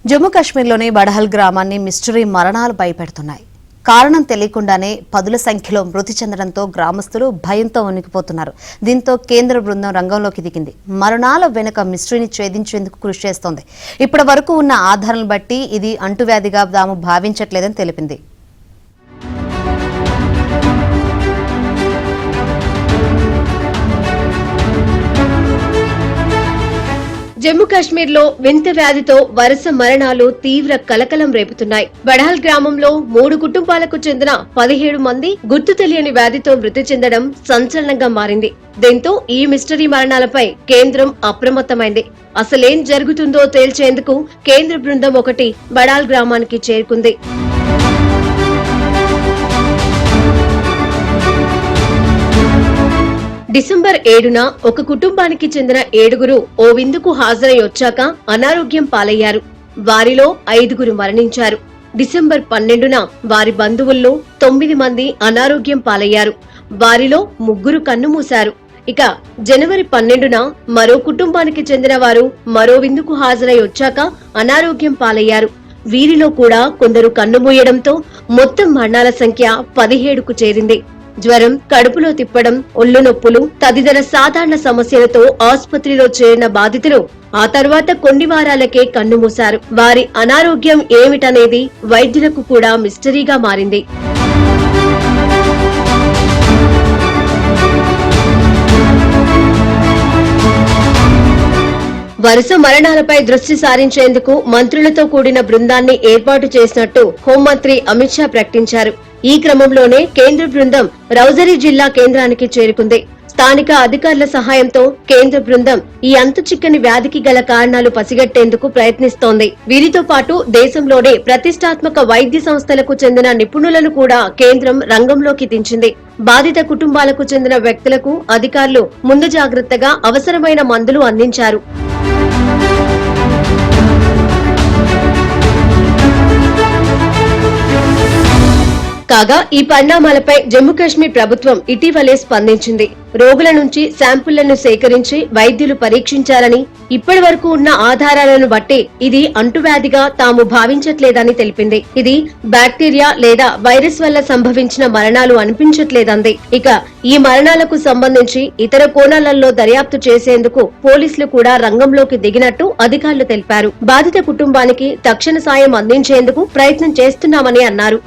జమ్మూ కాశ్మీర్లోని బడహల్ గ్రామాన్ని మిస్టరీ మరణాలు భయపెడుతున్నాయి. కారణం తెలియకుండానే పదుల సంఖ్యలో మృతి చెందడంతో గ్రామస్తులు భయంతో వణికిపోతున్నారు. దీంతో కేంద్ర బృందం రంగంలోకి దిగింది. మరణాల వెనుక మిస్టరీని ఛేదించేందుకు కృషి చేస్తోంది. ఇప్పటి వరకు ఉన్న ఆధారాలను బట్టి ఇది అంటువ్యాధిగా తాము భావించట్లేదని తెలిపింది. జమ్మూ కాశ్మీర్ లో వింత వ్యాధితో వరుస మరణాలు తీవ్ర కలకలం రేపుతున్నాయి. బడహల్ గ్రామంలో 3 కుటుంబాలకు చెందిన 17 మంది గుర్తు తెలియని వ్యాధితో మృతి చెందడం సంచలనంగా మారింది. దీంతో ఈ మిస్టరీ మరణాలపై కేంద్రం అప్రమత్తమైంది. అసలేం జరుగుతుందో తేల్చేందుకు కేంద్ర బృందం ఒకటి బడాల్ గ్రామానికి చేరుకుంది. డిసెంబర్ 7న ఒక కుటుంబానికి చెందిన 7గురు ఓ విందుకు హాజరై వచ్చాక అనారోగ్యం పాలయ్యారు. వారిలో 5గురు మరణించారు. డిసెంబర్ 12న వారి బంధువుల్లో 9 మంది అనారోగ్యం పాలయ్యారు. వారిలో 3 కన్నుమూశారు. ఇక జనవరి 12న మరో కుటుంబానికి చెందిన వారు మరో విందుకు హాజరై వచ్చాక అనారోగ్యం పాలయ్యారు. వీరిలో కూడా కొందరు కన్నుమూయడంతో మొత్తం మరణాల సంఖ్య 17కు చేరింది. జ్వరం, కడుపులో తిప్పడం, ఒళ్ళు నొప్పులు తదితర సాధారణ సమస్యలతో ఆసుపత్రిలో చేరిన బాధితులు ఆ తర్వాత కొన్ని వారాలకే కన్నుమూశారు. వారి అనారోగ్యం ఏమిటనేది వైద్యులకు కూడా మిస్టరీగా మారింది. వరుస మరణాలపై దృష్టి సారించేందుకు మంత్రులతో కూడిన బృందాన్ని ఏర్పాటు చేసినట్టు హోంమంత్రి అమిత్ షా ప్రకటించారు. ఈ క్రమంలోనే కేంద్ర బృందం రౌజరీ జిల్లా కేంద్రానికి చేరుకుంది. స్థానిక అధికారుల సహాయంతో కేంద్ర బృందం ఈ అంతుచిక్కని వ్యాధికి గల కారణాలు పసిగట్టేందుకు ప్రయత్నిస్తోంది. వీరితో పాటు దేశంలోనే ప్రతిష్టాత్మక వైద్య సంస్థలకు చెందిన నిపుణులను కూడా కేంద్రం రంగంలోకి దించింది. బాధిత కుటుంబాలకు చెందిన వ్యక్తులకు అధికారులు ముందు జాగ్రత్తగా అవసరమైన మందులు అందించారు. కాగా ఈ పరిణామాలపై జమ్మూ కాశ్మీర్ ప్రభుత్వం ఇటీవలే స్పందించింది. రోగుల నుంచి శాంపుళ్లను సేకరించి వైద్యులు పరీక్షించారని, ఇప్పటి వరకు ఉన్న ఆధారాలను బట్టి ఇది అంటువ్యాధిగా తాము భావించట్లేదని తెలిపింది. ఇది బ్యాక్టీరియా లేదా వైరస్ వల్ల సంభవించిన మరణాలు అనిపించట్లేదంది. ఇక ఈ మరణాలకు సంబంధించి ఇతర కోణాలలో దర్యాప్తు చేసేందుకు పోలీసులు కూడా రంగంలోకి దిగినట్టు అధికారులు తెలిపారు. బాధిత కుటుంబానికి తక్షణ సాయం అందించేందుకు ప్రయత్నం చేస్తున్నామని అన్నారు.